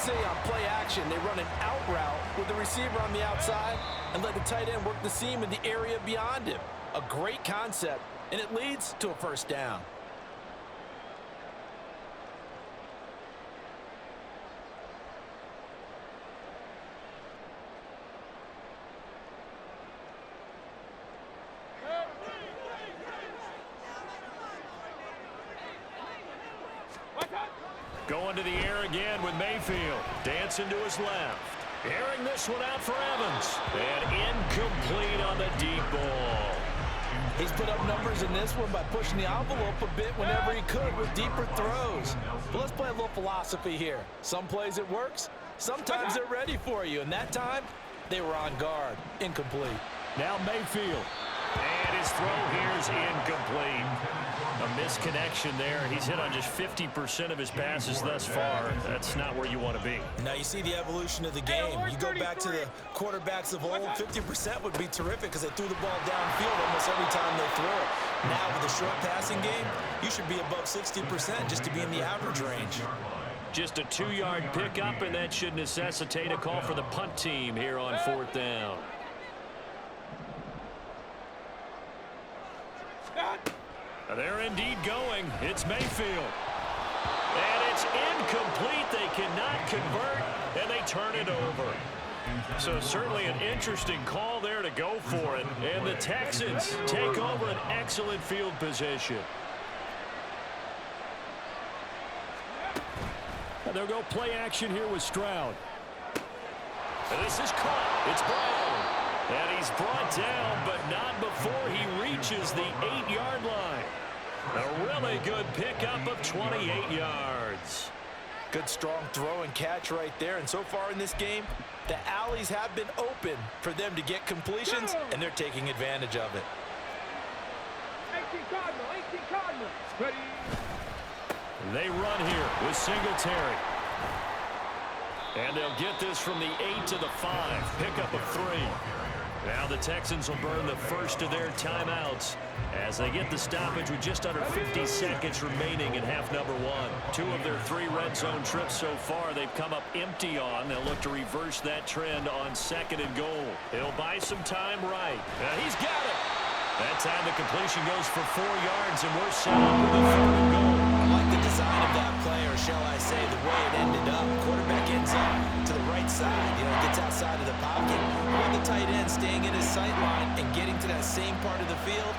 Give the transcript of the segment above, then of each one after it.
say on play action, they run an out route with the receiver on the outside and let the tight end work the seam in the area beyond him. A great concept, and it leads to a first down. Going to the air again with Mayfield. Dancing to his left. Airing this one out for Evans. And incomplete on the deep ball. He's put up numbers in this one by pushing the envelope a bit whenever he could with deeper throws. But let's play a little philosophy here. Some plays it works. Sometimes they're ready for you. And that time, they were on guard. Incomplete. Now Mayfield. And his throw here is incomplete. A misconnection there. He's hit on just 50% of his passes thus far. That's not where you want to be. Now you see the evolution of the game. You go back to the quarterbacks of old, 50% would be terrific because they threw the ball downfield almost every time they throw it. Now with the short passing game, you should be above 60% just to be in the average range. Just a 2-yard pickup, and that should necessitate a call for the punt team here on 4th down. They're indeed going. It's Mayfield. And it's incomplete. They cannot convert, and they turn it over. So certainly an interesting call there to go for it. And the Texans take over an excellent field position. And they'll go play action here with Stroud. And this is caught. It's Brown. And he's brought down, but not before he reaches the 8-yard line. A really good pickup of 28 yards. Good strong throw and catch right there. And so far in this game, the alleys have been open for them to get completions, and they're taking advantage of it. 18 Cardinal. Ready. They run here with Singletary. And they'll get this from the 8 to the 5. Pickup of 3. Now the Texans will burn the first of their timeouts as they get the stoppage with just under 50 seconds remaining in half number 1. 2 of their 3 red zone trips so far they've come up empty on. They'll look to reverse that trend on 2nd and goal. He'll buy some time right. He's got it. That time the completion goes for 4 yards, and we're set up with a 3rd and goal. I like the design of that play, or shall I say the way it ended up. Quarterback ends up to the right side. Gets outside of the pocket. With the tight end staying in his sight line and getting to that same part of the field,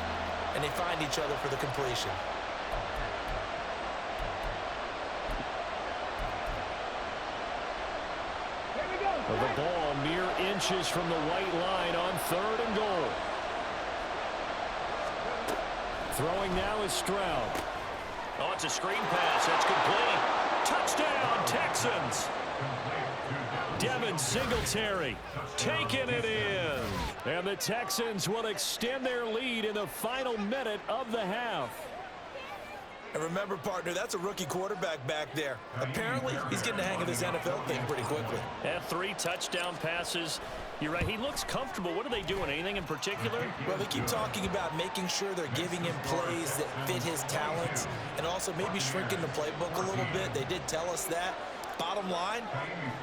and they find each other for the completion. The ball mere inches from the white line on 3rd and goal. Throwing now is Stroud. Oh, it's a screen pass. That's complete. Touchdown, Texans. Devin Singletary taking it in. And the Texans will extend their lead in the final minute of the half. And remember, partner, that's a rookie quarterback back there. Apparently, he's getting the hang of this NFL thing pretty quickly. Yeah, 3 touchdown passes. You're right, he looks comfortable. What are they doing? Anything in particular? Well, they keep talking about making sure they're giving him plays that fit his talents and also maybe shrinking the playbook a little bit. They did tell us that. Bottom line,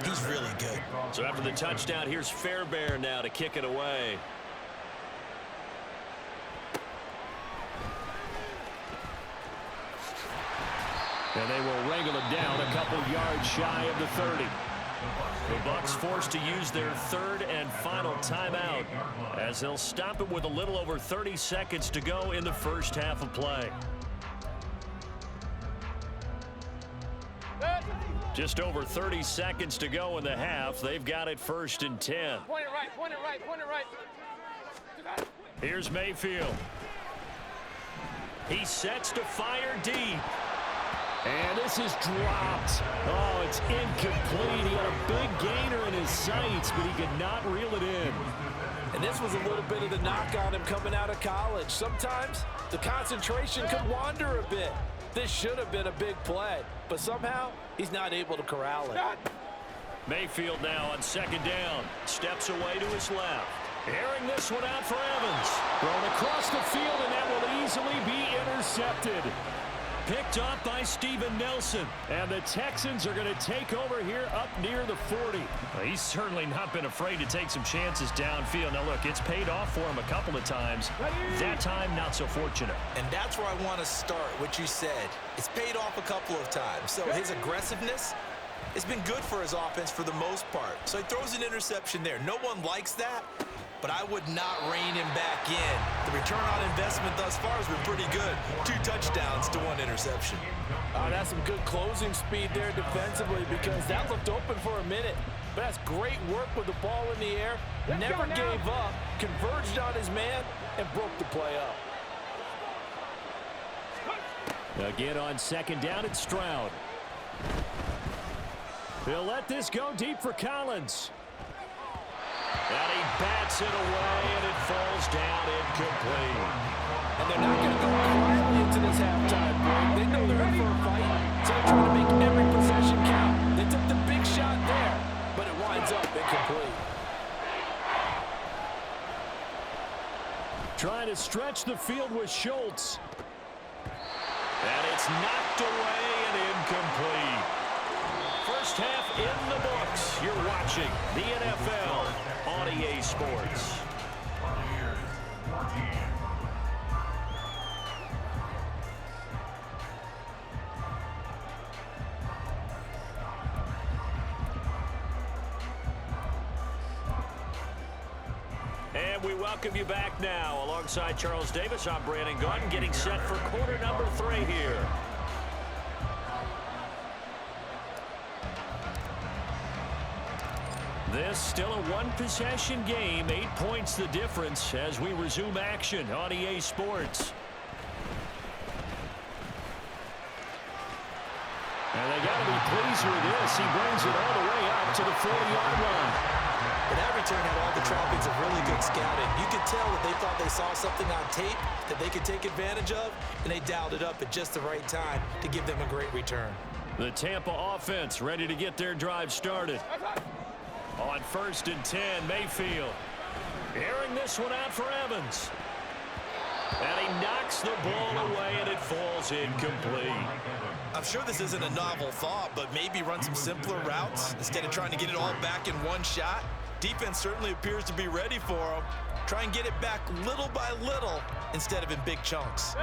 he's really good. So after the touchdown, here's Fairbairn now to kick it away. And they will wrangle it down a couple yards shy of the 30. The Bucs forced to use their 3rd and final timeout as they'll stop it with a little over 30 seconds to go in the first half of play. Just over 30 seconds to go in the half. They've got it 1st and 10. Point it right. Here's Mayfield. He sets to fire deep. And this is dropped. Oh, it's incomplete. He had a big gainer in his sights, but he could not reel it in. And this was a little bit of the knock on him coming out of college. Sometimes the concentration could wander a bit. This should have been a big play, but somehow he's not able to corral it. Mayfield now on 2nd down. Steps away to his left. Airing this one out for Evans. Thrown across the field, and that will easily be intercepted. Picked off by Steven Nelson. And the Texans are going to take over here up near the 40. Well, he's certainly not been afraid to take some chances downfield. Now, look, it's paid off for him a couple of times. That time, not so fortunate. And that's where I want to start, what you said. It's paid off a couple of times. So his aggressiveness has been good for his offense for the most part. So he throws an interception there. No one likes that, but I would not rein him back in. The return on investment thus far has been pretty good. 2 touchdowns to 1 interception. That's some good closing speed there defensively, because that looked open for a minute. But that's great work with the ball in the air. Never gave up, converged on his man, and broke the play up. Again on second down, it's Stroud. He'll let this go deep for Collins. And he bats it away, and it falls down incomplete. And they're not going to go quietly into this halftime break. They know they're in for a fight, so they're trying to make every possession count. They took the big shot there, but it winds up incomplete. Trying to stretch the field with Schultz. And it's knocked away and incomplete. First half in the books. You're watching the NFL on EA Sports. And we welcome you back now. Alongside Charles Davis, I'm Brandon Gunn, getting set for quarter number 3 here. This still a one-possession game. 8 points the difference as we resume action on EA Sports. And they got to be pleased with this. He brings it all the way up to the 40-yard line. But that return had all the trappings of really good scouting. You could tell that they thought they saw something on tape that they could take advantage of, and they dialed it up at just the right time to give them a great return. The Tampa offense ready to get their drive started. On 1st and 10, Mayfield. Airing this one out for Evans. And he knocks the ball away, and it falls incomplete. I'm sure this isn't a novel thought, but maybe run some simpler routes instead of trying to get it all back in one shot. Defense certainly appears to be ready for him. Try and get it back little by little instead of in big chunks.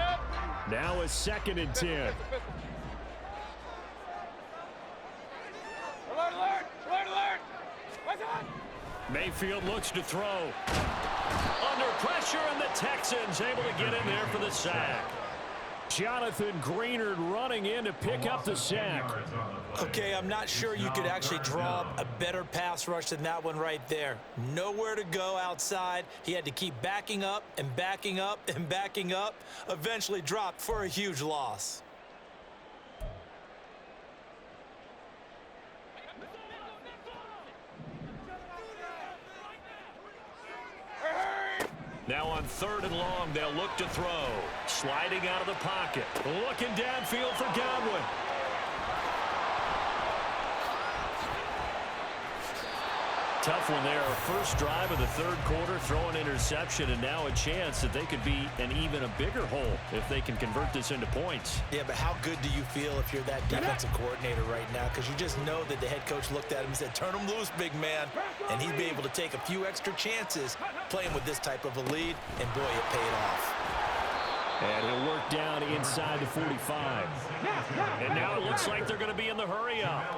Now a 2nd and 10. Alert, alert! Alert, alert! What's on? Mayfield looks to throw. Under pressure, and the Texans able to get in there for the sack. Jonathan Greenard running in to pick up the sack. Okay, I'm not sure you could actually draw a better pass rush than that one right there. Nowhere to go outside. He had to keep backing up and backing up and backing up. Eventually dropped for a huge loss. Now on 3rd and long, they'll look to throw. Sliding out of the pocket. Looking downfield for Godwin. Tough one there. First drive of the 3rd quarter, throw an interception, and now a chance that they could be in even a bigger hole if they can convert this into points. Yeah, but how good do you feel if you're that defensive coordinator right now? Because you just know that the head coach looked at him and said, turn him loose, big man. And he'd be able to take a few extra chances playing with this type of a lead, and boy, it paid off. And he'll work down inside the 45. And now it looks like they're going to be in the hurry-up.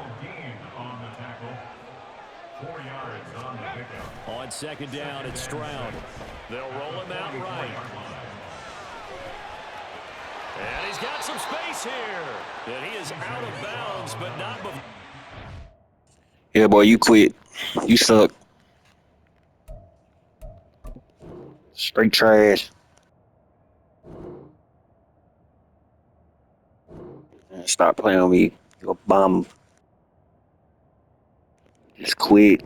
On 2nd down, it's Stroud. They'll roll him out right. And he's got some space here. And he is out of bounds, but not before. Yeah, boy, you quit. You suck. Straight trash. Stop playing on me. You a bum. Just quit.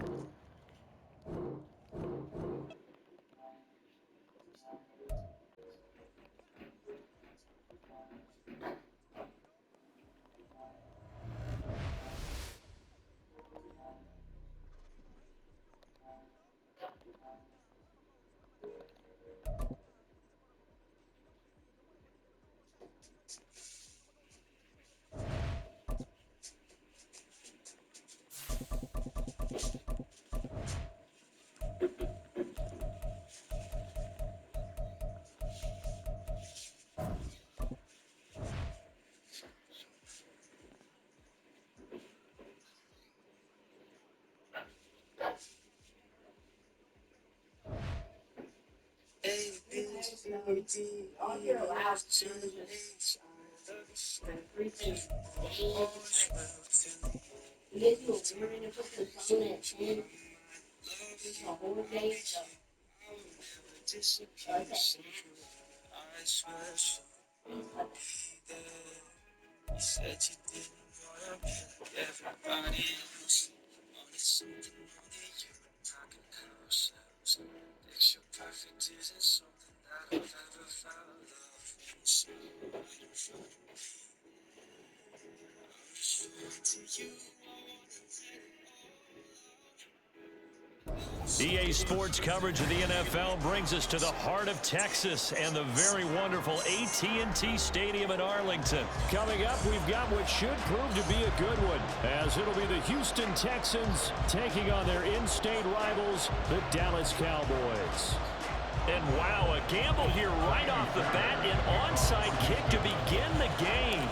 EA Sports coverage of the NFL brings us to the heart of Texas and the very wonderful AT&T Stadium in Arlington. Coming up, we've got what should prove to be a good one, as it'll be the Houston Texans taking on their in-state rivals, the Dallas Cowboys. And wow, a gamble here right off the bat, an onside kick to begin the game.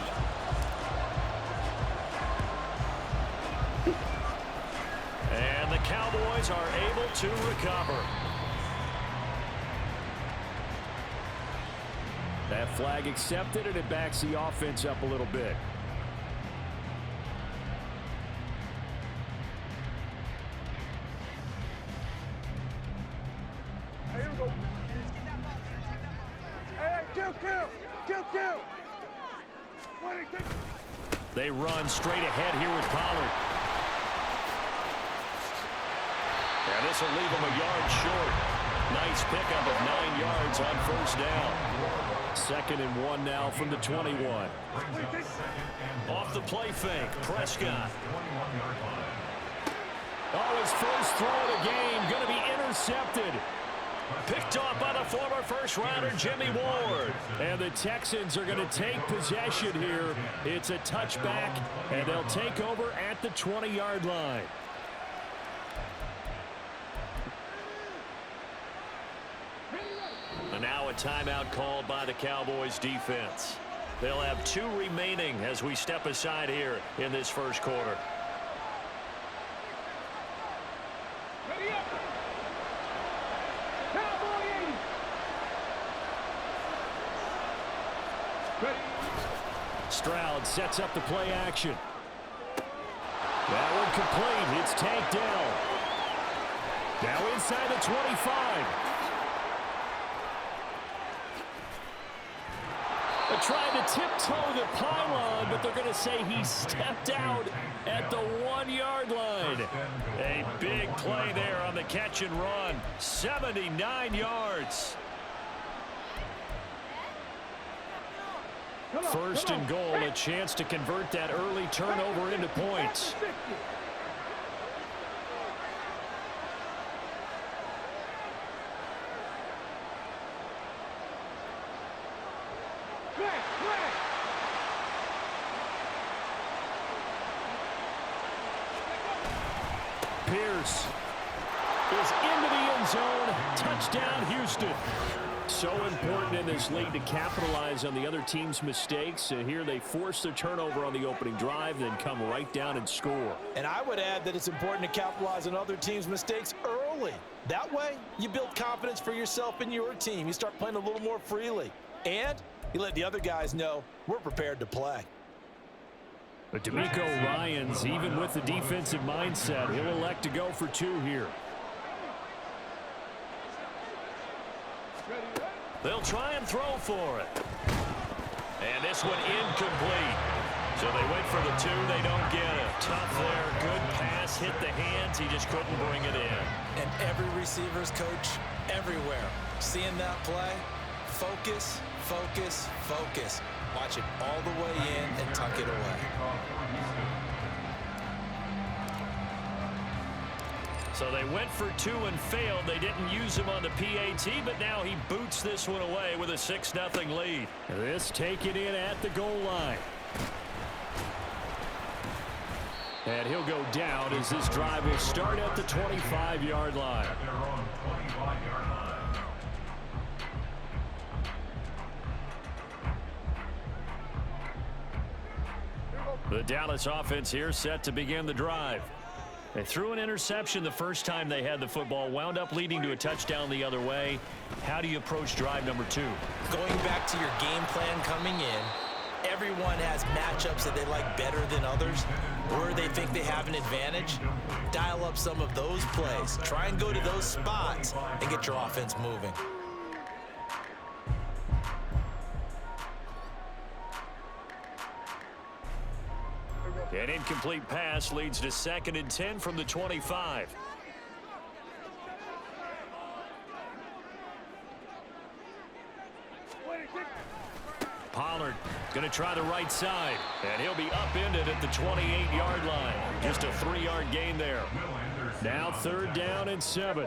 And the Cowboys are able to recover. That flag accepted, and it backs the offense up a little bit. Here we go. Hey, kill. They run straight ahead here with Pollard. And this will leave them a yard short. Nice pickup of 9 yards on first down. 2nd and 1 now from the 21. Off the play fake, Prescott. Oh, his first throw of the game going to be intercepted. Picked off by the former first-rounder Jimmy Ward. And the Texans are going to take possession here. It's a touchback, and they'll take over at the 20-yard line. And now a timeout called by the Cowboys defense. They'll have 2 remaining as we step aside here in this first quarter. Ready up. Cowboy 80. Ready. Stroud sets up the play action. That one complete. It's tanked down. Now inside the 25. They're trying to tiptoe the pylon, but they're going to say he stepped out at the 1-yard line. A big play there on the catch and run. 79 yards. First and goal, a chance to convert that early turnover into points. Pierce is into the end zone. Touchdown, Houston. So important in this league to capitalize on the other team's mistakes. Here they force the turnover on the opening drive, then come right down and score. And I would add that it's important to capitalize on other teams' mistakes early. That way, you build confidence for yourself and your team. You start playing a little more freely. And you let the other guys know we're prepared to play. But D'Amico Ryans, even with the defensive mindset, he'll elect to go for 2 here. They'll try and throw for it. And this one incomplete. So they went for the 2. They don't get it. Tough there. Good pass. Hit the hands. He just couldn't bring it in. And every receiver's coach everywhere. Seeing that play, focus, focus, focus. Watch it all the way in and tuck it away. So they went for 2 and failed. They didn't use him on the PAT, but now he boots this one away with a 6-0 lead. This taken in at the goal line. And he'll go down as this drive will start at the 25-yard line. The Dallas offense here set to begin the drive. They threw an interception the first time they had the football, wound up leading to a touchdown the other way. How do you approach drive number 2? Going back to your game plan coming in, everyone has matchups that they like better than others, where they think they have an advantage. Dial up some of those plays. Try and go to those spots and get your offense moving. An incomplete pass leads to 2nd and 10 from the 25. Pollard going to try the right side, and he'll be upended at the 28-yard line. Just a 3-yard gain there. Now 3rd down and 7.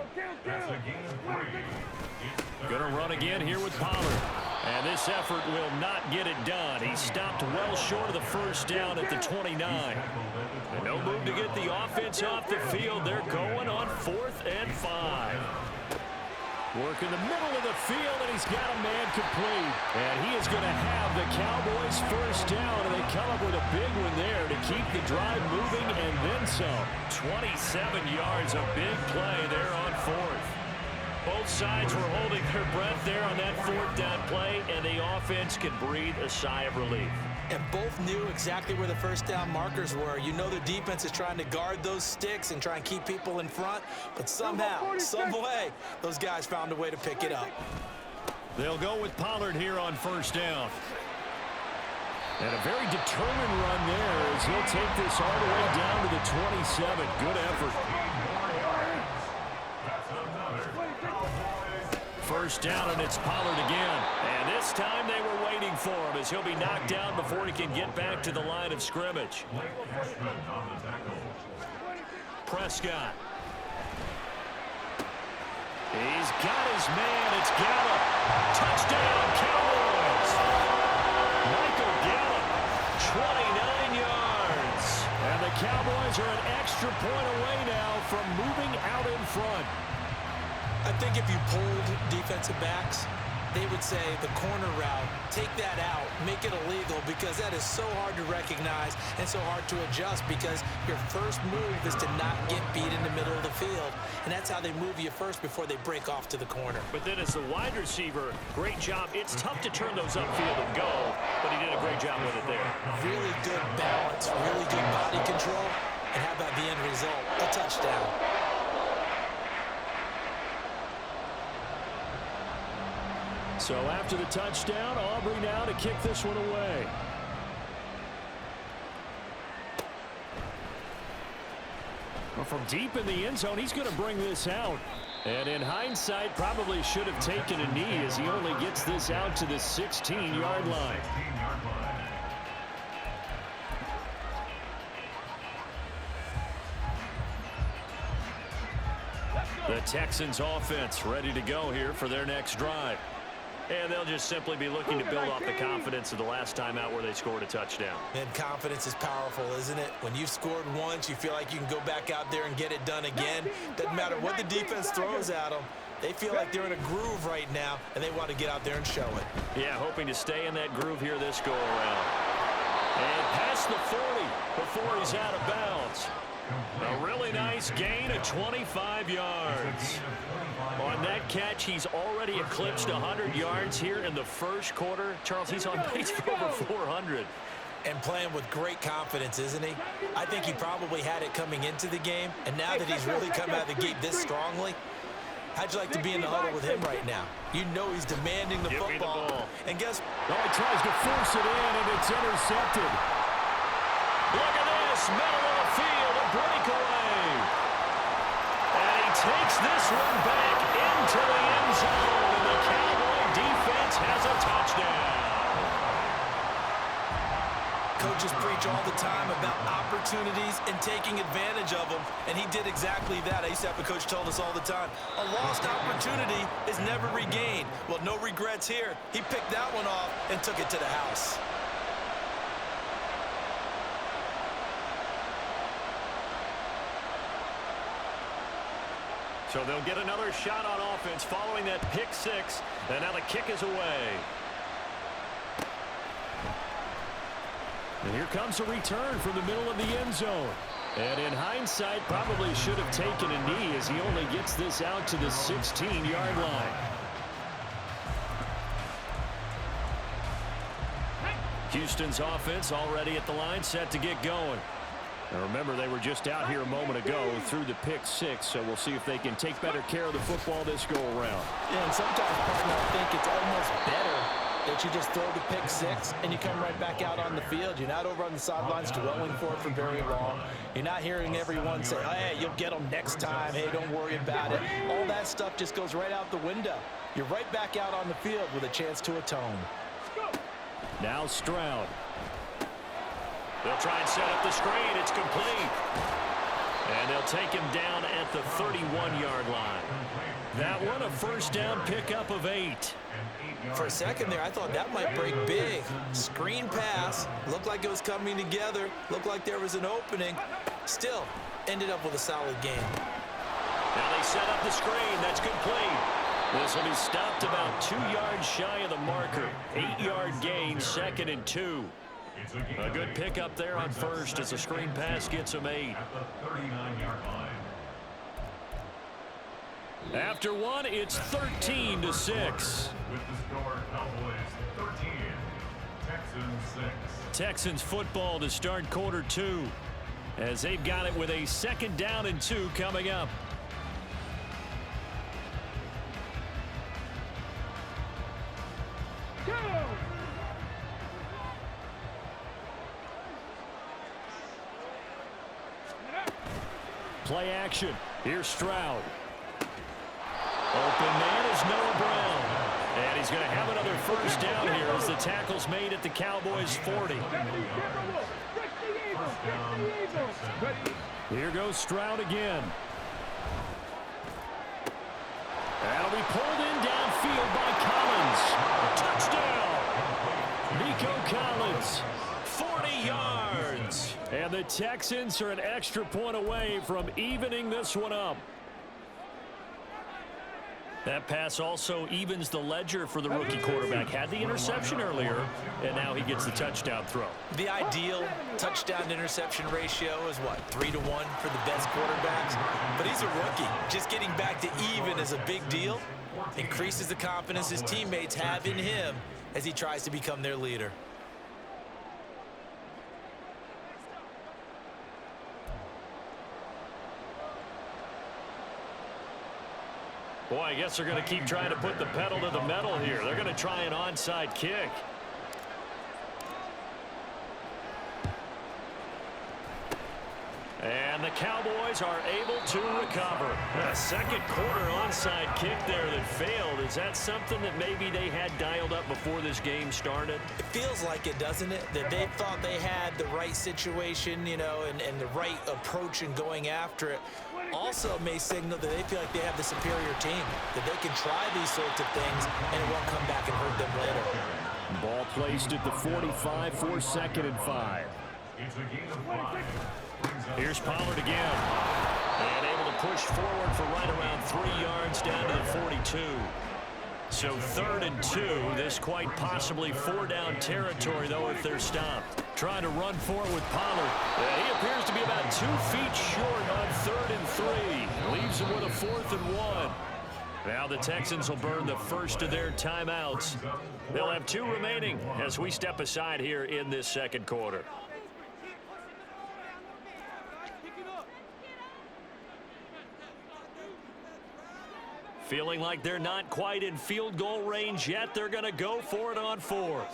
Going to run again here with Pollard. And this effort will not get it done. He stopped well short of the 1st down at the 29. And no move to get the offense off the field. They're going on 4th and 5. Work in the middle of the field, and he's got a man complete. And he is going to have the Cowboys 1st down, and they come up with a big one there to keep the drive moving and then some. 27 yards, a big play there on 4th. Both sides were holding their breath there on that 4th down play, and the offense could breathe a sigh of relief. And both knew exactly where the 1st down markers were. You know the defense is trying to guard those sticks and try and keep people in front, but somehow, some way, those guys found a way to pick it up. They'll go with Pollard here on 1st down. And a very determined run there as he'll take this all the way down to the 27. Good effort. 1st down, and it's Pollard again. And this time they were waiting for him as he'll be knocked down before he can get back to the line of scrimmage. Prescott. He's got his man. It's Gallup. Touchdown, Cowboys. Michael Gallup, 29 yards. And the Cowboys are an extra point away now from moving out in front. I think if you pulled defensive backs, they would say the corner route, take that out, make it illegal, because that is so hard to recognize and so hard to adjust, because your first move is to not get beat in the middle of the field. And that's how they move you first before they break off to the corner. But then as the wide receiver, great job. It's tough to turn those upfield and go, but he did a great job with it there. Really good balance, really good body control. And how about the end result? A touchdown. So after the touchdown, Aubrey now to kick this one away. Well, from deep in the end zone, he's going to bring this out. And in hindsight, probably should have taken a knee as he only gets this out to the 16-yard line. The Texans offense ready to go here for their next drive. And they'll just simply be looking to build off the confidence of the last time out where they scored a touchdown. And confidence is powerful, isn't it? When you've scored once, you feel like you can go back out there and get it done again. Doesn't matter what the defense throws at them. They feel like they're in a groove right now, and they want to get out there and show it. Yeah, hoping to stay in that groove here this go-around. And past the 40 before he's out of bounds. A really nice gain of 25 yards. On that catch, he's already eclipsed 100 yards here in the first quarter. Charles, he's on pace for over 400. And playing with great confidence, isn't he? I think he probably had it coming into the game, and now that he's really come out of the gate this strongly, how'd you like to be in the huddle with him right now? You know he's demanding the football. And guess what? Oh, he tries to force it in, and it's intercepted. Look at this, middle of the field, a breakaway. And he takes this one back into the end zone, and the Cowboy defense has a touchdown. Coaches preach all the time about opportunities and taking advantage of them, and he did exactly that. I used to have a coach told us all the time, a lost opportunity is never regained. Well, no regrets here. He picked that one off and took it to the house. So they'll get another shot on offense following that pick six, and now the kick is away. And here comes a return from the middle of the end zone. And in hindsight, probably should have taken a knee as he only gets this out to the 16-yard line. Houston's offense already at the line, set to get going. Now remember, they were just out here a moment ago through the pick six, so we'll see if they can take better care of the football this go-around. Yeah, and sometimes, partner, I think it's almost better that you just throw the pick six and you come right back out on the field. You're not over on the sidelines dwelling for it for very long. You're not hearing everyone say, oh, hey, you'll get them next time. Hey, don't worry about it. All that stuff just goes right out the window. You're right back out on the field with a chance to atone. Now Stroud. They'll try and set up the screen. It's complete. And they'll take him down at the 31-yard line. That one, a first down pickup of 8. For a second there, I thought that might break big. Screen pass. Looked like it was coming together. Looked like there was an opening. Still, ended up with a solid game. Now they set up the screen. That's complete. This will be stopped about 2 yards shy of the marker. 8-yard gain, 2nd and 2. A good pickup there on first as the screen pass gets him 8. After one, it's 13-6. With the score, Cowboys 13, Texans 6. Texans football to start quarter 2 as they've got it with a 2nd down and 2 coming up. Go! Play action. Here's Stroud. Open man is Noah Brown. And he's going to have another first down here as the tackle's made at the Cowboys' 40. Here goes Stroud again. That'll be pulled in downfield by Collins. Touchdown! Nico Collins. 40 yards. And the Texans are an extra point away from evening this one up. That pass also evens the ledger for the rookie quarterback. Had the interception earlier, and now he gets the touchdown throw. The ideal touchdown-interception ratio is, what, 3 to 1 for the best quarterbacks? But he's a rookie. Just getting back to even is a big deal. Increases the confidence his teammates have in him as he tries to become their leader. Boy, I guess they're going to keep trying to put the pedal to the metal here. They're going to try an onside kick. And the Cowboys are able to recover. A second quarter onside kick there that failed. Is that something that maybe they had dialed up before this game started? It feels like it, doesn't it? That they thought they had the right situation, you know, and the right approach in going after it. Also may signal that they feel like they have the superior team, that they can try these sorts of things and it won't come back and hurt them later. Ball placed at the 45 for 2nd and 5. It's a gain of 5. Here's Pollard again. And able to push forward for right around 3 yards down to the 42. So 3rd and 2. This quite possibly 4-down territory, though, if they're stopped. Trying to run for it with Pollard. He appears to be about 2 feet short on 3rd and 3. Leaves him with a 4th and 1. Now the Texans will burn the first of their timeouts. They'll have 2 remaining as we step aside here in this second quarter. Feeling like they're not quite in field goal range yet. They're going to go for it on 4th.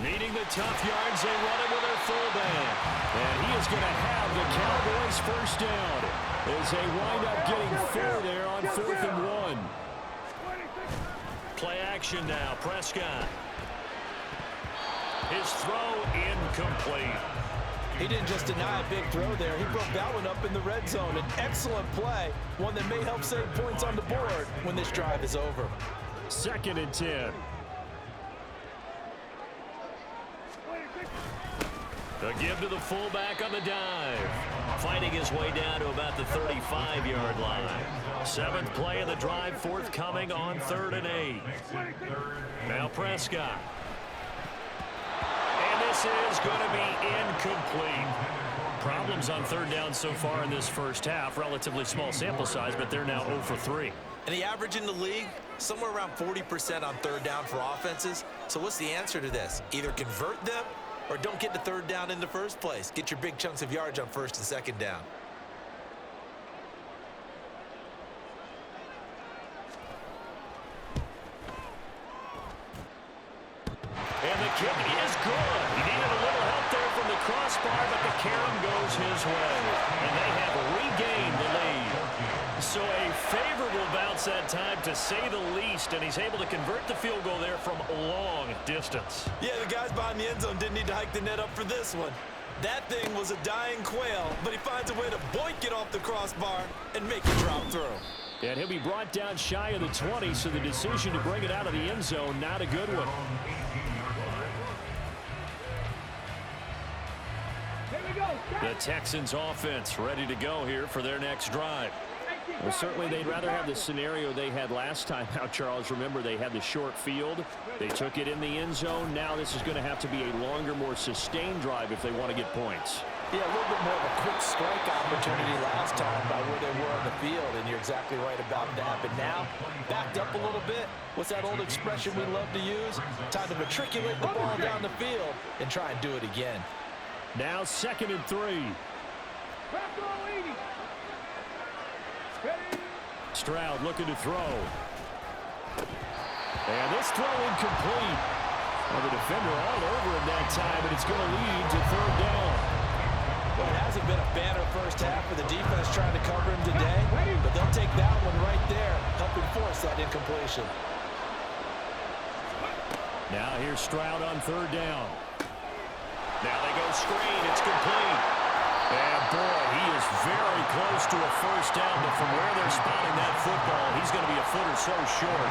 Needing the tough yards, they run it with their fullback. And he is going to have the Cowboys first down as they wind up getting 4 there on 4th and 1. Play action now. Prescott. His throw incomplete. He didn't just deny a big throw there. He broke that one up in the red zone. An excellent play, one that may help save points on the board when this drive is over. 2nd and 10. The give to the fullback on the dive. Fighting his way down to about the 35-yard line. 7th play of the drive, forthcoming on 3rd and 8. Now Prescott. And this is going to be incomplete. Problems on third down so far in this first half. Relatively small sample size, but they're now 0 for 3. And the average in the league, somewhere around 40% on third down for offenses. So what's the answer to this? Either convert them or don't get to third down in the first place. Get your big chunks of yards on first and second down. And the kick is good. He needed a little help there from the crossbar, but the carom goes his way. And they have regained the lead. So a favorable bounce that time, to say the least, and he's able to convert the field goal there from a long distance. Yeah, the guys behind the end zone didn't need to hike the net up for this one. That thing was a dying quail, but he finds a way to boink it off the crossbar and make it drop through. And he'll be brought down shy of the 20, so the decision to bring it out of the end zone, not a good one. The Texans offense ready to go here for their next drive. Well, certainly they'd rather have the scenario they had last time out, Charles. Remember, they had the short field. They took it in the end zone. Now this is going to have to be a longer, more sustained drive if they want to get points. Yeah, a little bit more of a quick strike opportunity last time by where they were on the field, and you're exactly right about that. But now, backed up a little bit. What's that old expression we love to use? Time to matriculate the ball down the field and try and do it again. Now 2nd and 3. Stroud looking to throw. And this throw incomplete. Well, the defender all over him that time, and it's going to lead to third down. Well, it hasn't been a banner first half for the defense trying to cover him today, but they'll take that one right there, helping force that incompletion. Now here's Stroud on third down. Now they go screen. It's complete. And, boy, he is very close to a first down, but from where they're spotting that football, he's going to be a foot or so short.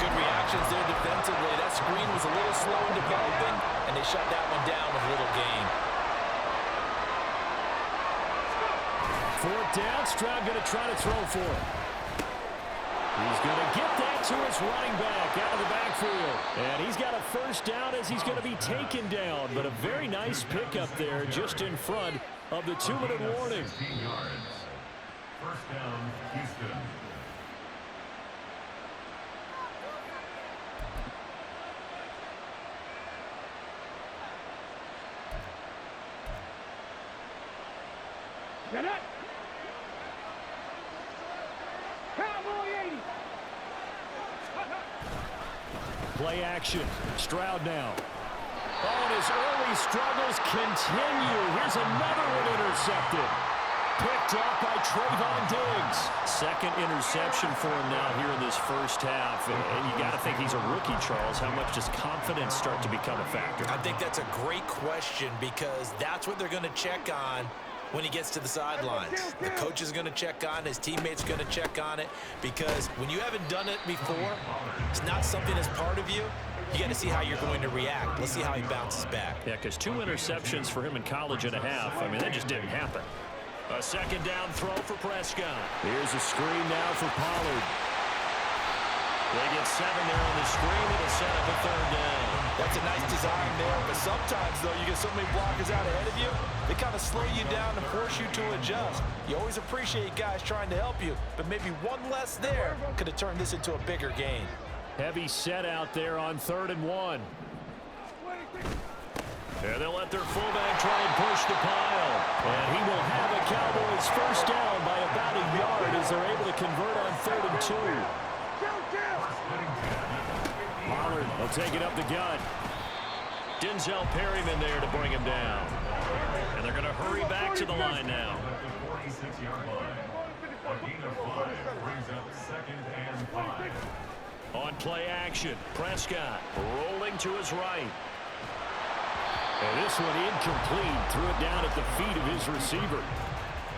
Good reactions there defensively. That screen was a little slow in developing, and they shut that one down with little gain. Fourth down, Stroud going to try to throw for it. He's going to get that to his running back out of the backfield. And he's got a first down as he's going to be taken down. But a very nice pickup there just in front of the 2-minute warning. First down, Houston. Get it! Cowboy 80! Play action. Stroud now. Oh, and his early struggles continue. Here's another one intercepted. Picked off by Trayvon Diggs. Second interception for him now here in this first half. And you got to think he's a rookie, Charles. How much does confidence start to become a factor? I think that's a great question, because that's what they're going to check on when he gets to the sidelines. The coach is going to check on, his teammates are going to check on it, because when you haven't done it before, it's not something that's part of you. You got to see how you're going to react. Let's see how he bounces back. Yeah, because 2 interceptions for him in college and a half. I mean, that just didn't happen. A second down throw for Prescott. Here's a screen now for Pollard. They get 7 there on the screen. It'll set up a third down. That's a nice design there, but sometimes, though, you get so many blockers out ahead of you, they kind of slow you down and force you to adjust. You always appreciate guys trying to help you, but maybe one less there could have turned this into a bigger gain. Heavy set out there on 3rd and 1. And they'll let their fullback try and push the pile. And he will have a Cowboys first down by about a yard as they're able to convert on 3rd and 2. Pollard will take it up the gut. Denzel Perryman there to bring him down. And they're going to hurry back to the line now. At the 46-yard line. A gain of 5 brings up 2nd and 5. On play action, Prescott rolling to his right. And this one incomplete. Threw it down at the feet of his receiver.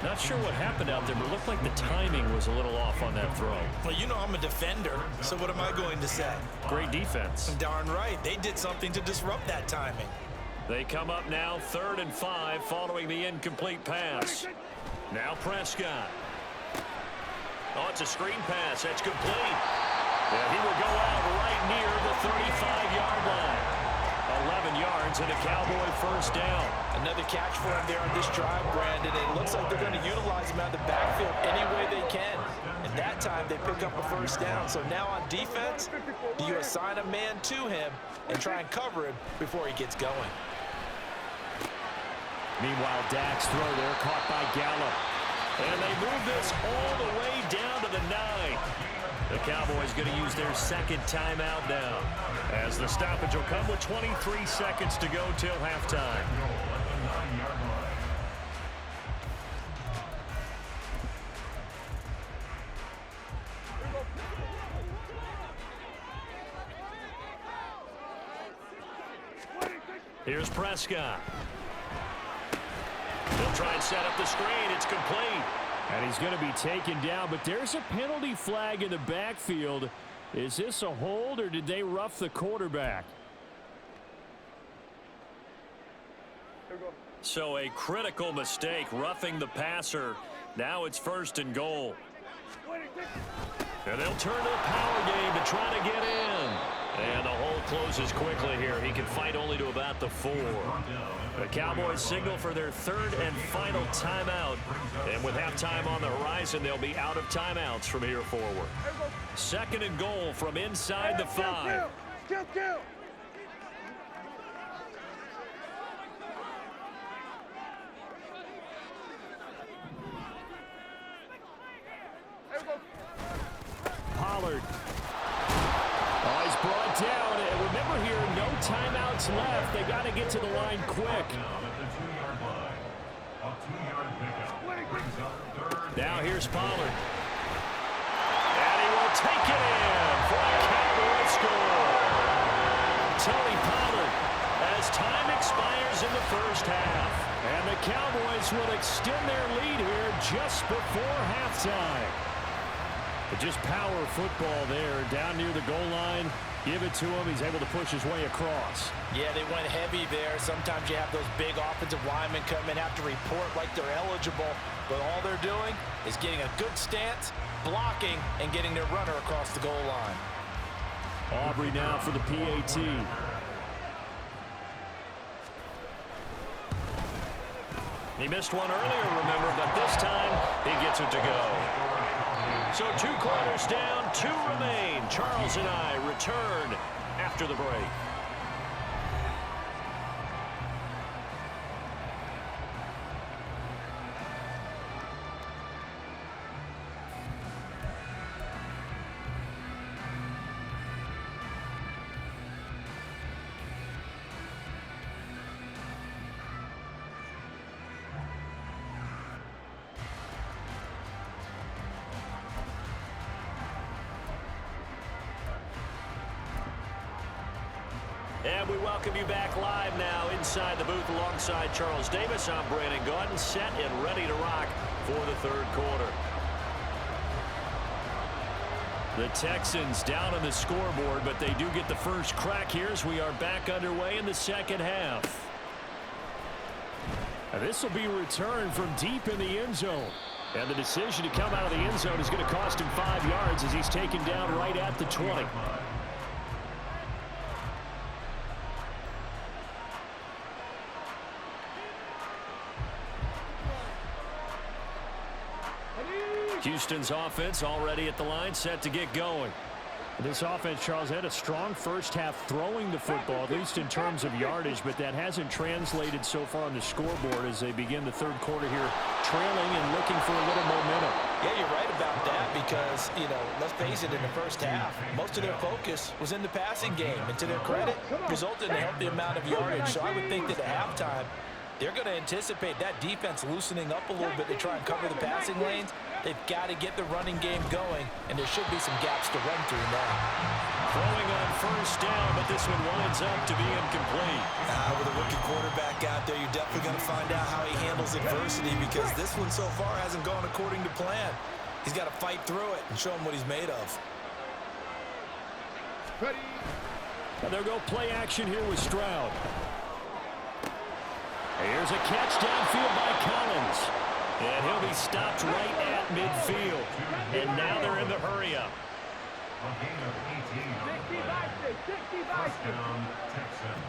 Not sure what happened out there, but it looked like the timing was a little off on that throw. Well, you know I'm a defender, so what am I going to say? Great defense. Darn right. They did something to disrupt that timing. They come up now 3rd and 5 following the incomplete pass. Now Prescott. Oh, it's a screen pass. That's complete. And he will go out right near the 35-yard line. A 11 yards and a Cowboy first down. Another catch for him there on this drive, Brandon. It looks like they're going to utilize him out of the backfield any way they can. And that time they pick up a first down. So now on defense, do you assign a man to him and try and cover him before he gets going? Meanwhile, Dak's throw there caught by Gallup. And they move this all the way down to the 9. The Cowboys going to use their second timeout now, as the stoppage will come with 23 seconds to go till halftime. Here's Prescott. He'll try and set up the screen. It's complete. And he's going to be taken down, but there's a penalty flag in the backfield. Is this a hold, or did they rough the quarterback? So a critical mistake, roughing the passer. Now it's 1st and goal. And they'll turn to the power game to try to get in. And the hole closes quickly here. He can fight only to about the 4. The Cowboys signal for their 3rd and final timeout. And with halftime on the horizon, they'll be out of timeouts from here forward. 2nd and goal from inside the 5. Pollard. Oh, he's brought down. And remember here, no timeouts left. They got to get to the line quick. Now here's Pollard. And he will take it in for a Cowboy score. Tony Pollard, as time expires in the first half. And the Cowboys will extend their lead here just before halftime. But just power football there, down near the goal line. Give it to him. He's able to push his way across. Yeah, they went heavy there. Sometimes you have those big offensive linemen come in, have to report like they're eligible. But all they're doing is getting a good stance, blocking, and getting their runner across the goal line. Aubrey now for the PAT. He missed one earlier, remember, but this time he gets it to go. So 2 quarters down, 2 remain. Charles and I return after the break. And we welcome you back live now inside the booth alongside Charles Davis. I'm Brandon Gaudin, set and ready to rock for the 3rd quarter. The Texans down on the scoreboard, but they do get the first crack here as we are back underway in the 2nd half. And this will be returned from deep in the end zone. And the decision to come out of the end zone is going to cost him 5 yards as he's taken down right at the 20. Houston's offense already at the line, set to get going. This offense, Charles, had a strong first half throwing the football, at least in terms of yardage, but that hasn't translated so far on the scoreboard as they begin the 3rd quarter here, trailing and looking for a little momentum. Yeah, you're right about that because, you know, let's face it, in the first half, most of their focus was in the passing game. And to their credit, resulted in a healthy amount of yardage. So I would think that at halftime, they're going to anticipate that defense loosening up a little bit to try and cover the passing lanes. They've got to get the running game going, and there should be some gaps to run through now. Throwing on first down, but this one winds up to be incomplete. With a rookie quarterback out there, you're definitely going to find out how he handles adversity because this one so far hasn't gone according to plan. He's got to fight through it and show him what he's made of. And they'll go play action here with Stroud. Here's a catch downfield by Collins. And he'll be stopped right at midfield. And now they're in the hurry-up. A gain of 18 on the play. First down, Texans.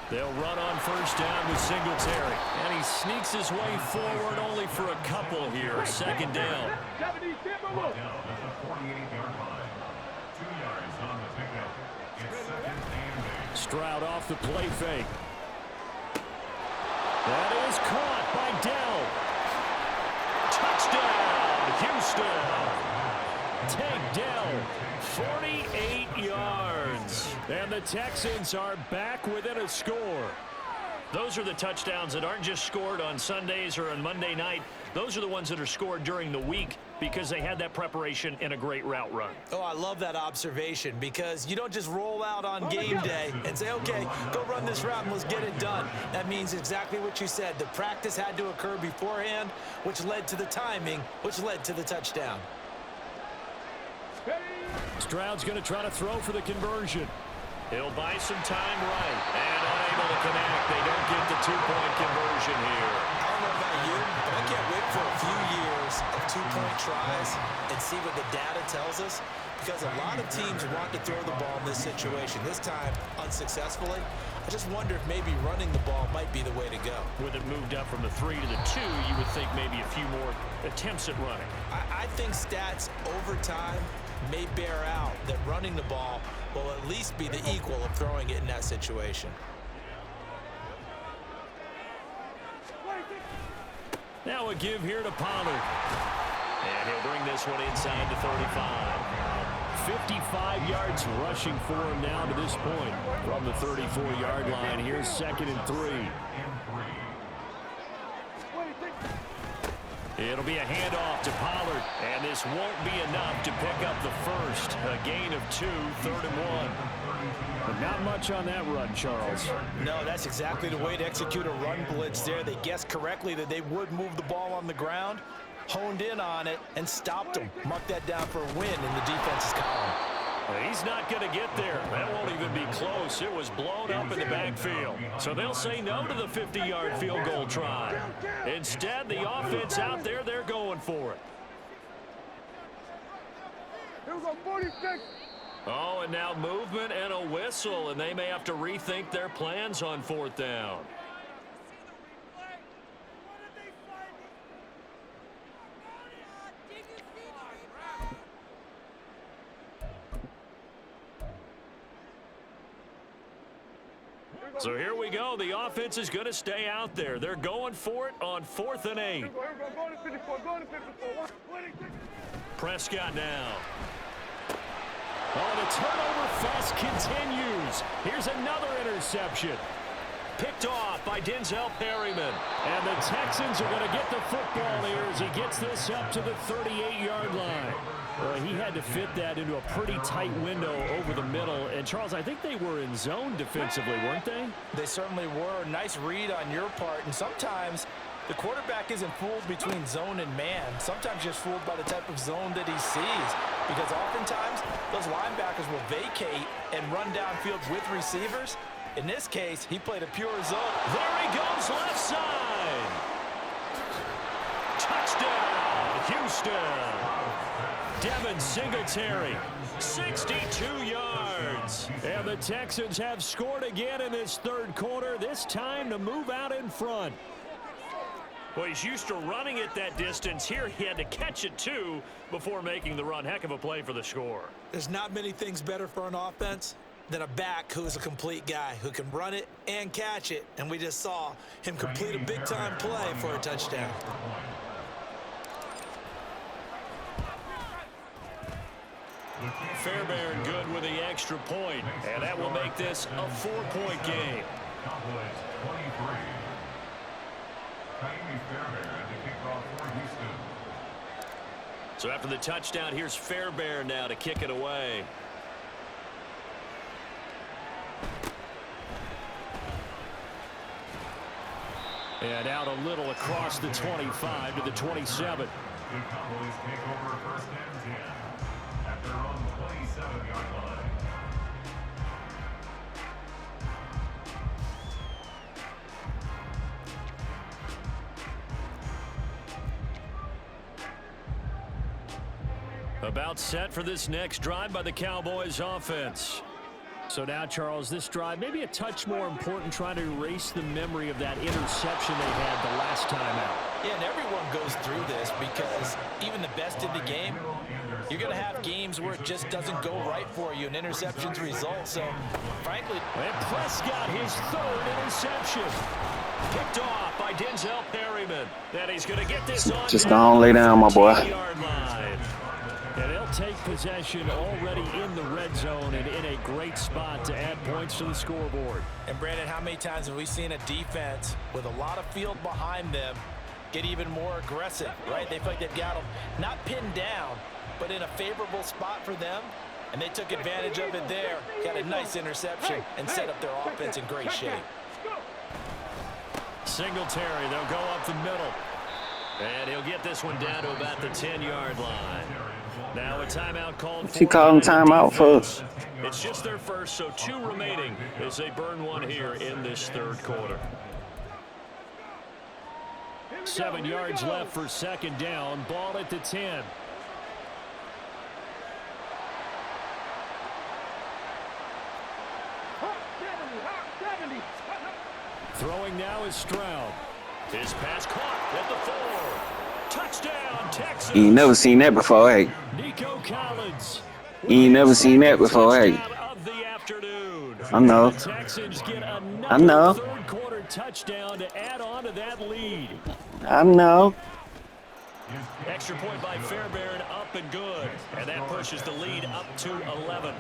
They'll run on first down with Singletary. And he sneaks his way forward only for a couple here. Second down. Brought down at the 48-yard line. 2 yards on the pickup. It's second and 8. Stroud off the play fake. That is caught by Dell. Touchdown, Houston. Take Dell. 48 yards. And the Texans are back within a score. Those are the touchdowns that aren't just scored on Sundays or on Monday night. Those are the ones that are scored during the week because they had that preparation and a great route run. Oh, I love that observation because you don't just roll out on game day and say, okay, go run this route and let's get it done. That means exactly what you said. The practice had to occur beforehand, which led to the timing, which led to the touchdown. Stroud's going to try to throw for the conversion. He'll buy some time right. And unable to connect. They don't get the two-point conversion here. I don't know about you, but I can't wait for a few years of two-point tries and see what the data tells us, because a lot of teams want to throw the ball in this situation. This time, unsuccessfully. I just wonder if maybe running the ball might be the way to go. With it moved up from the 3 to the 2, you would think maybe a few more attempts at running. I think stats over time may bear out that running the ball will at least be the equal of throwing it in that situation. Now a give here to Pollard. And he'll bring this one inside the 35. 55 yards rushing for him now to this point. From the 34-yard line, here's 2nd and 3. It'll be a handoff to Pollard, and this won't be enough to pick up the first. A gain of 2, 3rd and 1. But not much on that run, Charles. No, that's exactly the way to execute a run blitz there. They guessed correctly that they would move the ball on the ground, honed in on it, and stopped them. Mark that down for a win in the defense's column. He's not going to get there. That won't even be close. It was blown up in the backfield. So they'll say no to the 50-yard field goal try. Instead, the offense out there, they're going for it. Here we go, 46. Oh, and now movement and a whistle, and they may have to rethink their plans on 4th down. So here we go. The offense is going to stay out there. They're going for it on 4th and 8. Prescott now. Oh, the turnover fest continues. Here's another interception. Picked off by Denzel Perryman. And the Texans are going to get the football here as he gets this up to the 38-yard line. Well, he had to fit that into a pretty tight window over the middle. And, Charles, I think they were in zone defensively, weren't they? They certainly were. Nice read on your part. And sometimes the quarterback isn't fooled between zone and man. Sometimes just fooled by the type of zone that he sees. Because oftentimes those linebackers will vacate and run downfield with receivers. In this case, he played a pure zone. There he goes, left side. Touchdown, Houston. Devin Singletary, 62 yards. And the Texans have scored again in this 3rd quarter, this time to move out in front. Well, he's used to running it that distance. Here he had to catch it, too, before making the run. Heck of a play for the score. There's not many things better for an offense than a back who is a complete guy who can run it and catch it. And we just saw him complete a big-time play for a touchdown. Fairbairn good with the extra point, and that will make this a 4-point game. Cowboys 23. Kyrie Fairbairn to kick off for Houston. So after the touchdown, here's Fairbairn now to kick it away. And out a little across the 25 to the 27. The Cowboys take over 1st and 10 at their own 27-yard line. About set for this next drive by the Cowboys offense. So now, Charles, this drive maybe a touch more important, trying to erase the memory of that interception they had the last time out. Yeah, and everyone goes through this because even the best in the game, you're going to have games where it just doesn't go right for you, and interceptions result. So, frankly, and Prescott, his third interception. Picked off by Denzel Perryman. And he's going to get this on. Just go on, lay down, my boy. And they'll take possession already in the red zone and in a great spot to add points to the scoreboard. And, Brandon, how many times have we seen a defense with a lot of field behind them get even more aggressive, right? They feel like they've got them not pinned down, but in a favorable spot for them, and they took advantage of it there. Got a nice interception and set up their offense in great shape. Singletary, they'll go up the middle. And he'll get this one down to about the 10-yard line. Now a timeout called for. She called timeout for us. It's just their first, so 2 remaining as they burn one here in this third quarter. 7 yards left for second down. Ball at the 10. Throwing now is Stroud. His pass caught at the 4. Touchdown, Texas. You ain't never seen that before, hey. Nico Collins. You ain't never seen that before, hey. Of the afternoon. I know. The Texans get I know. third quarter touchdown to add on to that lead. I know. Extra point by Fairbairn, up and good. And that pushes the lead up to 11.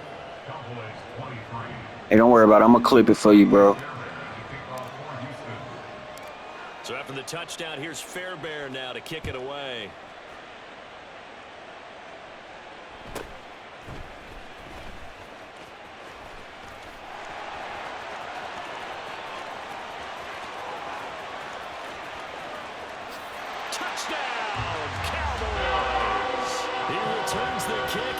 Hey, don't worry about it. I'm going to clip it for you, bro. So after the touchdown, here's Fairbairn now to kick it away. Touchdown, Cowboys! He returns the kick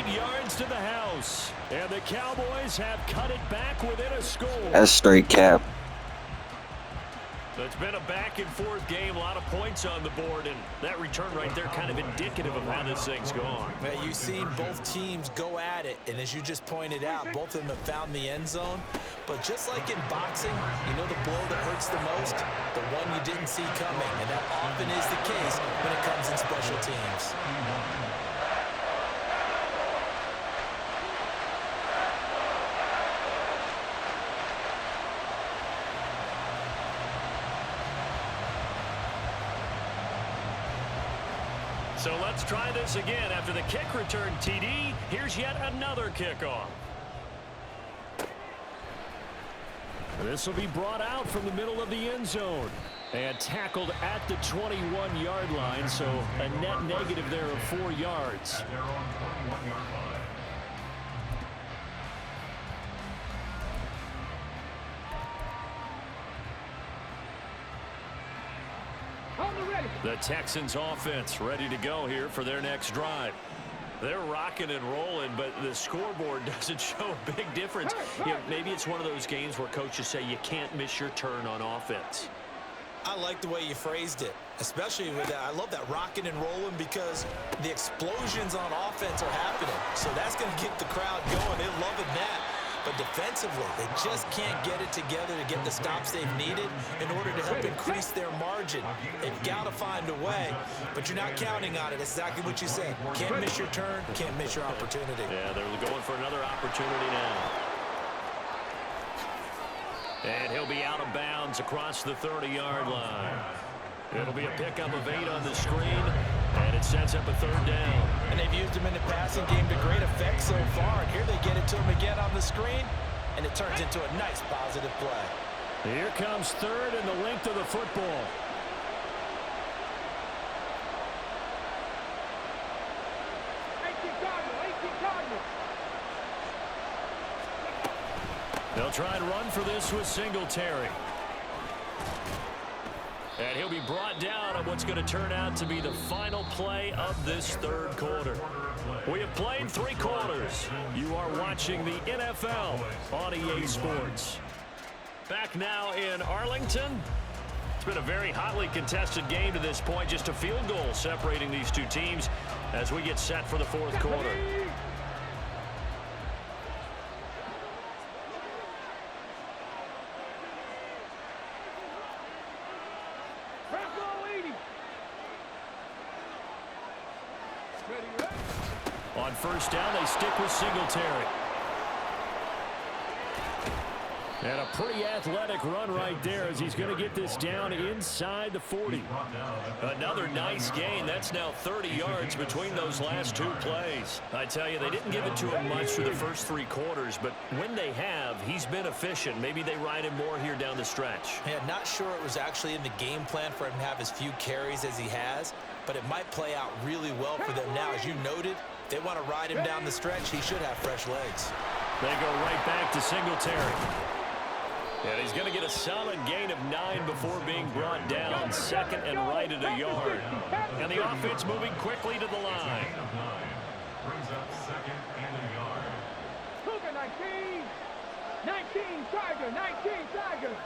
88 yards to the house. And the Cowboys have cut it back within a score. That's straight cap. It's been a back-and-forth game, a lot of points on the board, and that return right there kind of indicative of how this thing's gone. Well, you've seen both teams go at it, and as you just pointed out, both of them have found the end zone. But just like in boxing, you know the blow that hurts the most? The one you didn't see coming, and that often is the case when it comes in special teams. So let's try this again. After the kick return TD, here's yet another kickoff. This will be brought out from the middle of the end zone and tackled at the 21-yard line, so a net negative there of 4 yards. The Texans offense ready to go here for their next drive. They're rocking and rolling, but the scoreboard doesn't show a big difference. You know, maybe it's one of those games where coaches say you can't miss your turn on offense. I like the way you phrased it, especially with that. I love that rocking and rolling because the explosions on offense are happening. So that's going to get the crowd going. They're loving that. But defensively, they just can't get it together to get the stops they've needed in order to help increase their margin. They've got to find a way, but you're not counting on it. That's exactly what you said. Can't miss your turn, can't miss your opportunity. Yeah, they're going for another opportunity now. And he'll be out of bounds across the 30-yard line. It'll be a pickup of 8 on the screen, and it sets up a third down. And they've used him in the passing game to great effect so far. And here they get it to him again on the screen, and it turns into a nice positive play. Here comes third and the length of the football. They'll try and run for this with Singletary. And he'll be brought down on what's going to turn out to be the final play of this third quarter. We have played 3 quarters. You are watching the NFL on EA Sports. Back now in Arlington. It's been a very hotly contested game to this point. Just a field goal separating these two teams as we get set for the fourth quarter. On first down, they stick with Singletary. And a pretty athletic run right there as he's going to get this down inside the 40. Another nice gain. That's now 30 yards between those last two plays. I tell you, they didn't give it to him much for the first 3 quarters, but when they have, he's been efficient. Maybe they ride him more here down the stretch. Yeah, not sure it was actually in the game plan for him to have as few carries as he has, but it might play out really well for them now. As you noted, they want to ride him down the stretch. He should have fresh legs. They go right back to Singletary. And he's going to get a solid gain of 9 before being brought down. Second and right at a yard. And the offense moving quickly to the line. Brings up second and a yard. Cougar 19. 19 Tiger. 19 Tiger.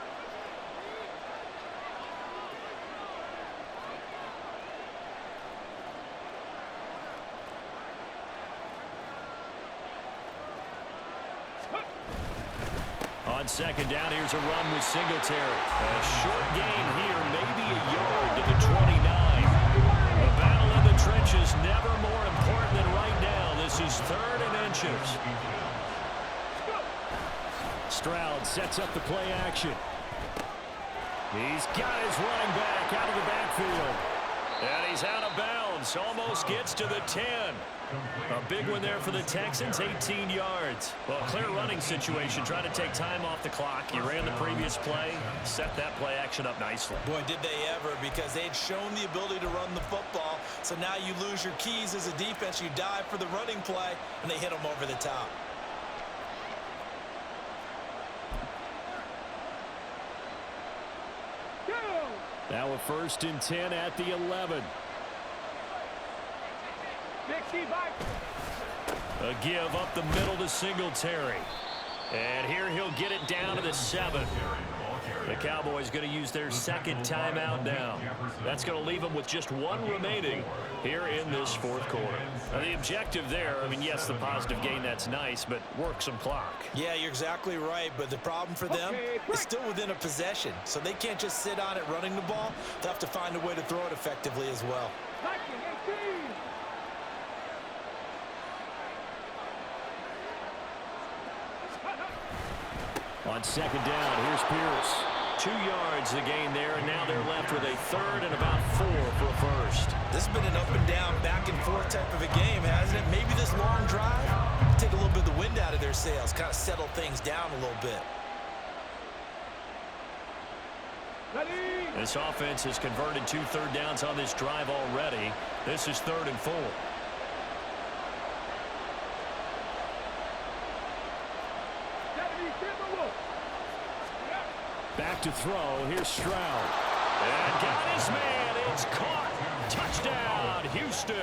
On second down, here's a run with Singletary. A short gain here, maybe a yard to the 29. The battle in the trenches, never more important than right now. This is 3rd and inches. Stroud sets up the play action. He's got his running back out of the backfield. And he's out of bounds. Almost gets to the 10. A big one there for the Texans, 18 yards. Well, clear running situation, trying to take time off the clock. He ran the previous play, set that play action up nicely. Boy, did they ever, because they'd shown the ability to run the football. So now you lose your keys as a defense. You dive for the running play, and they hit them over the top. Now a 1st and 10 at the 11. A give up the middle to Singletary. And here he'll get it down to the 7. The Cowboys going to use their second timeout now. That's going to leave them with just 1 remaining here in this 4th quarter. Now the objective there, I mean, yes, the positive gain, that's nice, but work some clock. Yeah, you're exactly right, but the problem for them is still within a possession. So they can't just sit on it running the ball. They'll have to find a way to throw it effectively as well. On second down, here's Pierce. 2 yards the gain there, and now they're left with a 3rd and about 4 for a 1st. This has been an up and down, back and forth type of a game, hasn't it? Maybe this long drive take a little bit of the wind out of their sails, kind of settle things down a little bit. This offense has converted 2 third downs on this drive already. This is 3rd and 4. Back to throw. Here's Stroud. And got his man. It's caught. Touchdown, Houston.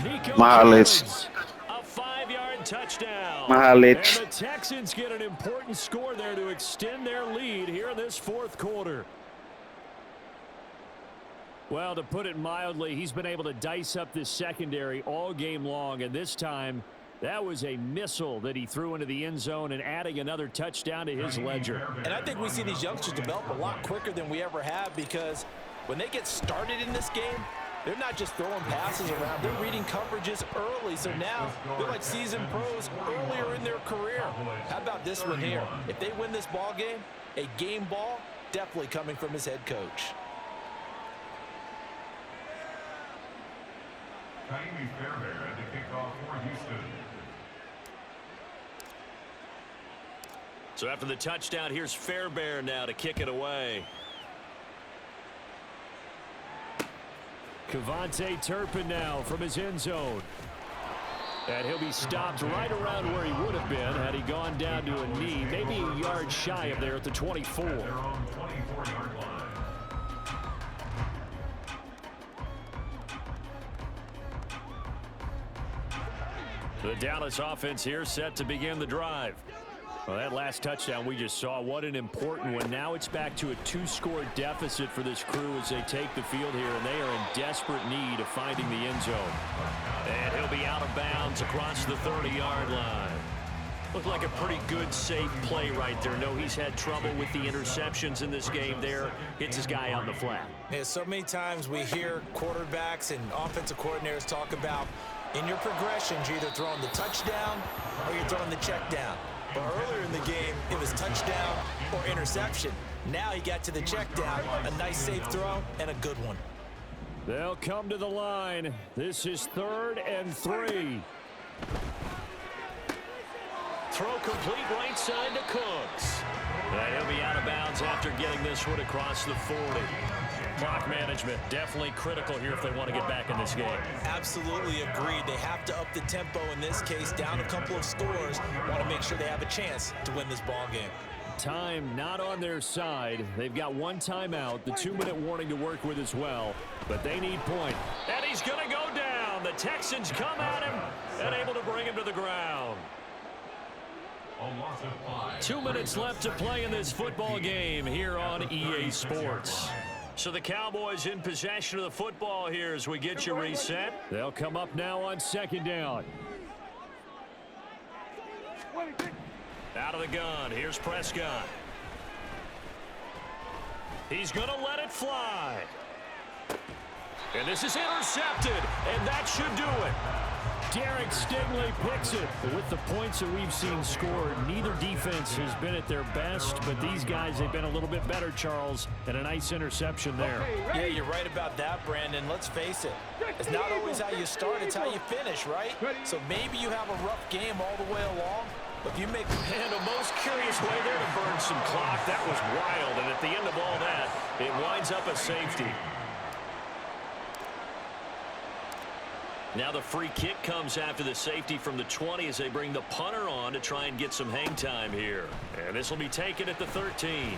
Nico Collins, a 5-yard touchdown. And the Texans get an important score there to extend their lead here in this 4th quarter. Well, to put it mildly, he's been able to dice up this secondary all game long, and this time that was a missile that he threw into the end zone and adding another touchdown to his ledger. And I think we see these youngsters develop a lot quicker than we ever have, because when they get started in this game, they're not just throwing passes around. They're reading coverages early. So now they're like seasoned pros earlier in their career. How about this one here? If they win this ball game, a game ball definitely coming from his head coach. Fairbairn at the kickoff for Houston. So after the touchdown, here's Fairbairn now to kick it away. Kevontae Turpin now from his end zone. And he'll be stopped right around where he would have been had he gone down to a knee, maybe a yard shy of there at the 24. Their own 24-yard line. The Dallas offense here set to begin the drive. Well, that last touchdown we just saw, what an important one. Now it's back to a 2-score deficit for this crew as they take the field here, and they are in desperate need of finding the end zone. And he'll be out of bounds across the 30-yard line. Looked like a pretty good, safe play right there. No, he's had trouble with the interceptions in this game there. Hits his guy out in the flat. Yeah, so many times we hear quarterbacks and offensive coordinators talk about In your progressions, you're either throwing the touchdown or you're throwing the check down. But earlier in the game, it was touchdown or interception. Now he got to the check down, a nice safe throw, and a good one. They'll come to the line. This is 3rd and 3. Throw complete right side to Cooks. And he'll be out of bounds after getting this one across the 40. Clock management definitely critical here if they want to get back in this game. Absolutely agreed. They have to up the tempo in this case, down a couple of scores. Want to make sure they have a chance to win this ball game. Time not on their side. They've got 1 timeout, the 2-minute warning to work with as well, but they need point. And he's going to go down. The Texans come at him and able to bring him to the ground. 2 minutes left to play in this football game here on EA Sports. So the Cowboys in possession of the football here as we get you reset. They'll come up now on 2nd down. Out of the gun, here's Prescott. He's going to let it fly. And this is intercepted, and that should do it. Derek Stingley picks it. With the points that we've seen scored, neither defense has been at their best, but these guys, they've been a little bit better, Charles, and a nice interception there. Yeah, you're right about that, Brandon. Let's face it. It's not always how you start, it's how you finish, right? So maybe you have a rough game all the way along, but if you make... And a most curious way there to burn some clock. That was wild, and at the end of all that, it winds up a safety. Now the free kick comes after the safety from the 20 as they bring the punter on to try and get some hang time here. And this will be taken at the 13.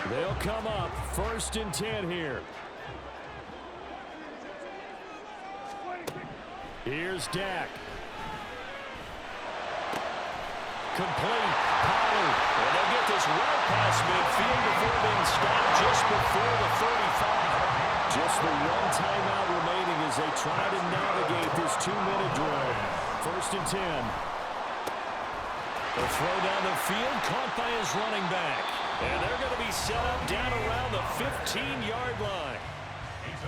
They'll come up 1st and 10 here. Here's Dak. Complete. Pollard. And they'll get this right past midfield before being stopped just before the 35. Just the 1 timeout remaining as they try to navigate this 2-minute drill. 1st and 10. The throw down the field caught by his running back. And they're going to be set up down around the 15-yard line.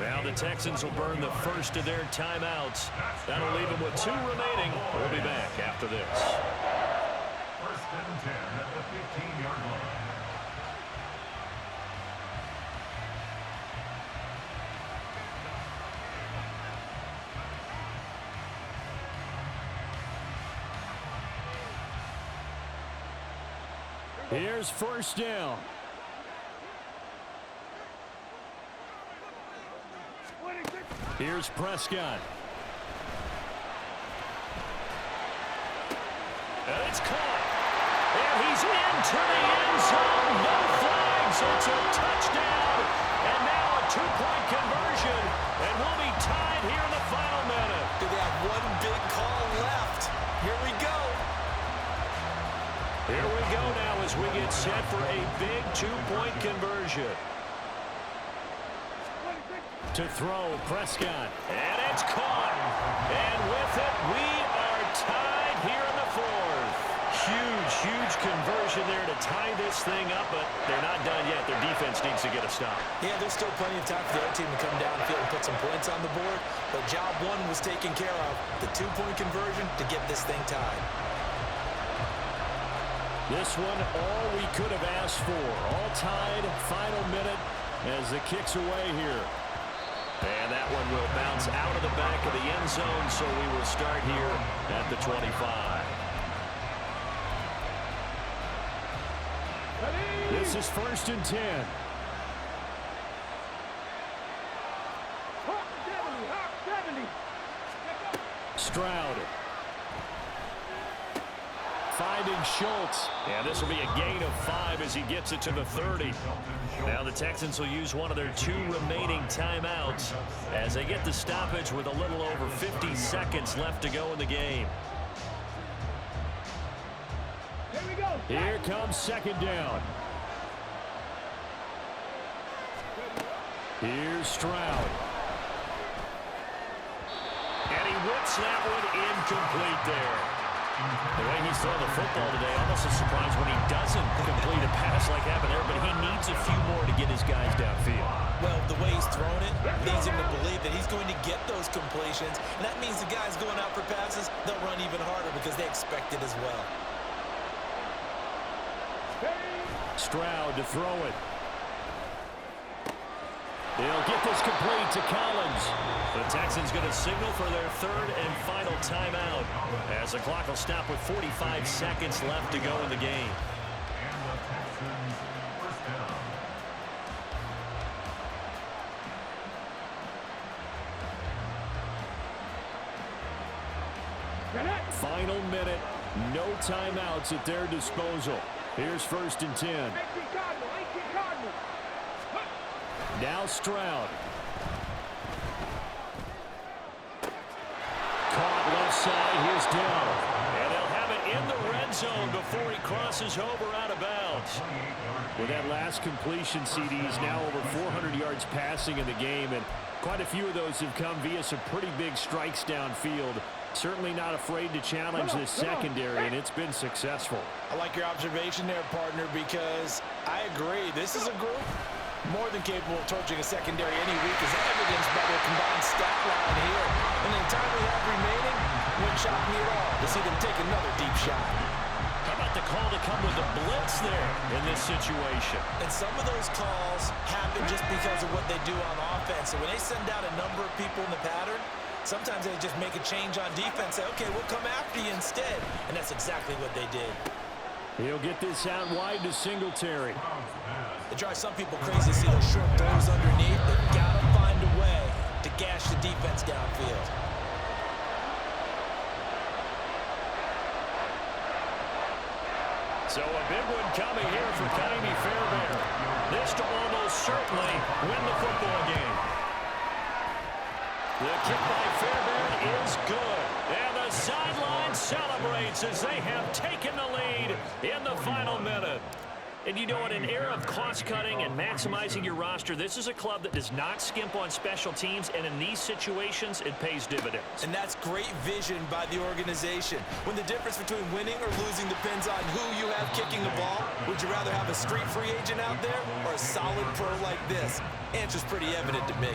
Now the Texans will burn the first of their timeouts. That'll leave them with 2 remaining. We'll be back after this. 1st and 10 at the 15-yard line. Here's 1st down. Here's Prescott. And it's caught. And he's into the end zone. No flags. It's a touchdown. And now a 2-point conversion. And we'll be tied here in the final minute. They have 1 big call left. Here we go. Here we go now as we get set for a big 2-point conversion. To throw, Prescott. And it's caught. And with it, we are tied here in the 4th. Huge conversion there to tie this thing up, but they're not done yet. Their defense needs to get a stop. Yeah, there's still plenty of time for the other team to come downfield and put some points on the board, but job 1 was taken care of. The 2-point conversion to get this thing tied. This one, all we could have asked for. All tied, final minute as the kick's away here. And that one will bounce out of the back of the end zone, so we will start here at the 25. This is 1st and 10. Stroud. Finding Schultz. And this will be a gain of 5 as he gets it to the 30. Now the Texans will use one of their 2 remaining timeouts as they get the stoppage with a little over 50 seconds left to go in the game. Here comes 2nd down. Here's Stroud. And he whips that one incomplete there. The way he's throwing the football today, almost a surprise when he doesn't complete a pass like happened there, but he needs a few more to get his guys downfield. Well, the way he's thrown it leads him to believe that he's going to get those completions, and that means the guys going out for passes, they'll run even harder because they expect it as well. Stroud to throw it. They'll get this complete to Collins. The Texans going to signal for their third and final timeout as the clock will stop with 45 seconds left to go in the game. And the Texans first down. Final minute. No timeouts at their disposal. Here's 1st and 10. 18 Cardinal. Now Stroud. Caught left side. Here's down. And they'll have it in the red zone before he crosses over out of bounds. With that last completion, CD is now over 400 yards passing in the game, and quite a few of those have come via some pretty big strikes downfield. Certainly not afraid to challenge this secondary, and it's been successful. I like your observation there, partner, because I agree. This is a group more than capable of torching a secondary any week, as evidenced by their combined stat line here. And the time we have remaining, wouldn't shock me at all to see them take another deep shot. How about the call to come with the blitz there in this situation? And some of those calls happen just because of what they do on offense. So when they send out a number of people in the pattern, sometimes they just make a change on defense, say, okay, we'll come after you instead. And that's exactly what they did. He'll get this out wide to Singletary. It drives some people crazy to see those short throws underneath. They've got to find a way to gash the defense downfield. So a big one coming here for Kaimi Fairbairn. This to almost certainly win the football game. The kick by Fairbairn is good. And the sideline celebrates as they have taken the lead in the final minute. And you know, in an era of cost-cutting and maximizing your roster, this is a club that does not skimp on special teams, and in these situations, it pays dividends. And that's great vision by the organization. When the difference between winning or losing depends on who you have kicking the ball, would you rather have a street free agent out there or a solid pro like this? Answer's pretty evident to me.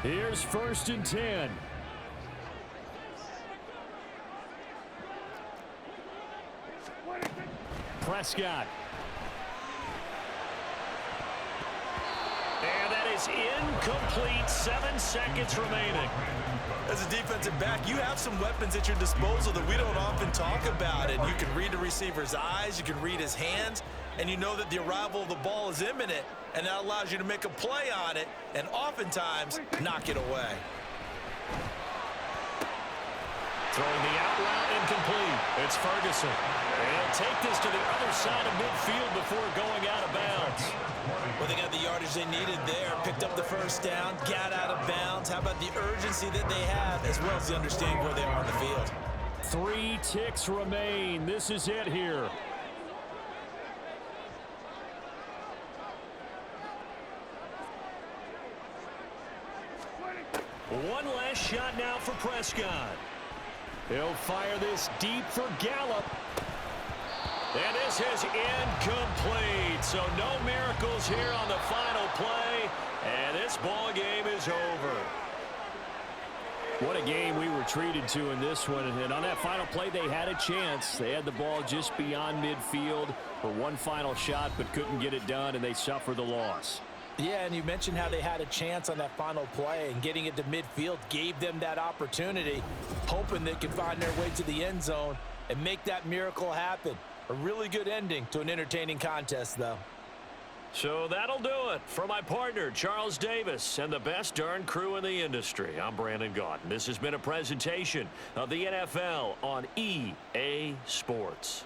Here's 1st and 10. Prescott. And that is incomplete. 7 seconds remaining. As a defensive back, you have some weapons at your disposal that we don't often talk about. And you can read the receiver's eyes, you can read his hands, and you know that the arrival of the ball is imminent, and that allows you to make a play on it and oftentimes knock it away. Throwing the out route incomplete. It's Ferguson. And he'll take this to the other side of midfield before going out of bounds. Well, they got the yardage they needed there. Picked up the first down, got out of bounds. How about the urgency that they have, as well as the understanding where they are on the field? 3 ticks remain. This is it here. One last shot now for Prescott. He'll fire this deep for Gallup. And this is incomplete. So no miracles here on the final play. And this ball game is over. What a game we were treated to in this one. And on that final play, they had a chance. They had the ball just beyond midfield for one final shot, but couldn't get it done, and they suffer the loss. Yeah, and you mentioned how they had a chance on that final play, and getting it to midfield gave them that opportunity, hoping they could find their way to the end zone and make that miracle happen. A really good ending to an entertaining contest, though. So that'll do it for my partner, Charles Davis, and the best darn crew in the industry. I'm Brandon Gaudin. This has been a presentation of the NFL on EA Sports.